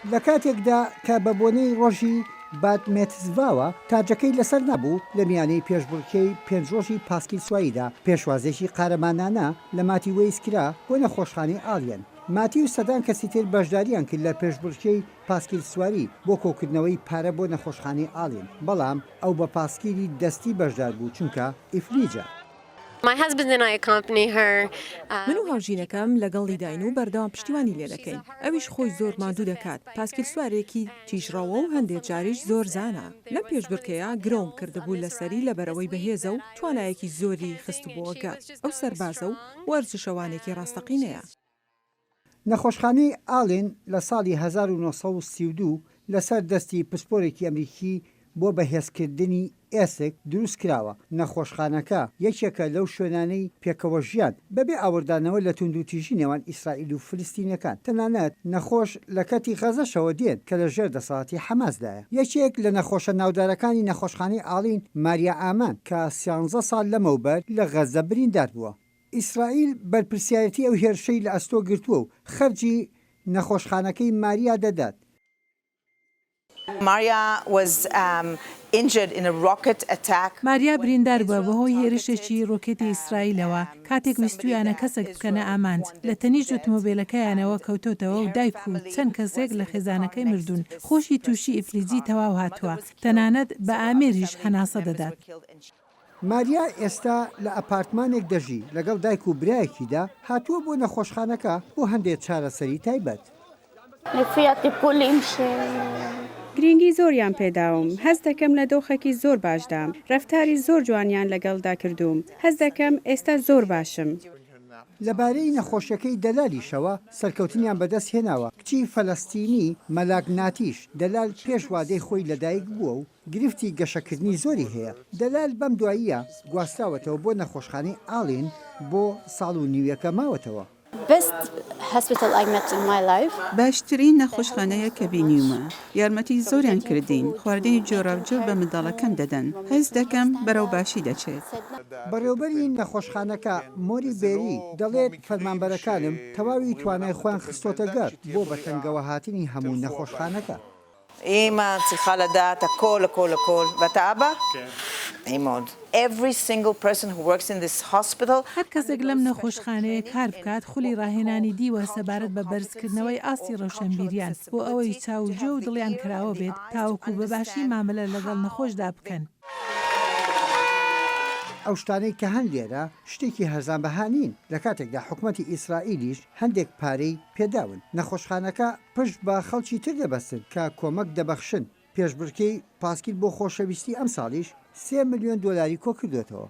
لە کاتێکدا کە بە بۆنەی ڕۆژی باتمێتزڤاوە تاجەکەی لەسەر نەبوو لە میانەی پێشبڕکەی 5 ڕۆژی پاسکیل سواییدا پێشوازێکی قارەمانانە لە ماتی وەیسکرا بۆ نەخۆشخانەی ئاڵێن. ماتی و سەدان کەسی تر بەشداریان کرد لە پێشبڕکەی پاسکیل سواری بۆ کۆکردنەوەی پارە بۆ نەخۆشخانەی ئاڵێن، بەڵام ئەو بە پاسکیلی دەستی بەشدار بوو چونکە ئیفلیجە. من و هاوژینەکەم لەگەڵی داین و بەردەوام پشتیوانی لێ دەکەین. ئەویش خۆی زۆر ماندوو دەکات. پاسکیل سوارێکی تیژڕەوە و هەندێک جاریش زۆر زانە. لەم پێشبڕکەیە گرۆم کردبوو لەسەری لە بەرەوەی بەهێزە و توانایەکی زۆری خستبووە گات. ئەو سەربازە و وەرزشەوانێکی ڕاستەقینەیە. نەخۆشخانەی ئاڵێن لە ساڵی 1932 لەسەر دەستی پسپۆرێکی ئەمریکی بۆ بەهێزکردنی ئێسک دروست کراوە. نەخۆشخانەکە یەکێکە لەو شوێنانەی پێکەوە ژیان بەبێ ئاوردانەوە لە توندوتیژی نێوان ئیسرائیل و فلستینەکان. تەنانەت نەخۆش لە کەتی غەزەشەوە دێن کە لە ژێر دەسەڵاتی حەماسدایە. یەکێک لە نەخۆشە ناودارەکانی نەخۆشخانەی ئاڵین ماریا ئامان کە 13 ساڵ لەمەوبەر لە غەزە بریندار بووە. ئیسرائیل بەرپرسیارەتی ئەو هێرشەی لە ئەستۆ گرتووە و خەرجی نەخۆشخانەکەی ماریا دەدات. ماریا بریندار بووە بەهۆی هێرشێکی ڕۆکێتی ئیسرائیلەوە کاتێک ویستویانە کەسێک بکەنە ئامانج. لە تەنیشت ئۆتۆمۆبیلەکەیانەوە کەوتۆتەوە و دایک و چەند کەسێک لە خێزانەکەی مردوون. خۆشی تووشی ئیفلیجی تەواو هاتووە. تەنانەت بە ئامێریش هەناسە دەدات. ماریا ئێستا لە ئەپارتمانێک دەژی لەگەڵ دایک و برایەکیدا هاتووە بۆ نەخۆشخانەکە بۆ هەندێک چارەسەری تایبەت. گرنگی زۆریان پێداوم. هەز دەکەم لە دۆخێکی زۆر باشدام. ڕەفتاری زۆر جوانیان لەگەڵدا کردوم. هەز دەکەم ئێستا زۆر باشم. لەبارەی نەخۆشیەکەی دەلالیشەوە سەرکەوتنیان بەدەست هێناوە. کچی فەلەستینی مەلاک ناتیش دەلال پێش وادەی خۆی لەدایک بووە و گرفتی گەشەکردنی زۆری هەیە. دەلال بەم دواییە گواستراوەتەوە بۆ نەخۆشخانەی ئاڵێن بۆ ساڵ و نیویەکە ماوەتەوە. باشترین نەخۆشخانەیە کە بینیومە. یارمەتی زۆریان کردین. خواردنی جۆراوجۆر بە منداڵەکان دەدەن. هەز دەکەم بەرەو باشی دەچێت. بەڕێوەبەری نەخۆشخانەکە مۆری بێری دەڵێت فەرمانبەرەکانم تەواوی توانای خۆیان خستۆتە گەر بۆ بەتەنگەوە هاتنی هەموو نەخۆشخانەکە. אימא צריכה לדעת הכל, הכל, הכל. ואתה אבא? אימוד. Every single person who works in this hospital. هەر کەسێک لەم نەخۆشخانەیە کار بکات خولی ڕاهێنانی دیوە سەبارەت بە بەرزکردنەوەی ئاستی ڕەوشەنبیریان بۆ ئەوەی چاوجێ و دڵیان کراوە بێت تاوەکو بەباشی مامەلە لەگەڵ نەخۆشدا بکەن. ئەو شتانەی کە هەن لێرە شتێکی هەرزان بەهانین لە کاتێکدا حکوومەتی ئیسرائیلیش هەندێک پارەی پێداون. نەخۆشخانەکە پشت بە خەڵکی تر دەبەستن کە کۆمەک دەبەخشن. پێشبڕکەی پاسکیل بۆ خۆشەویستی ئەم ساڵیش 3 ملیۆن دۆلاری کۆ کردوێتەوە.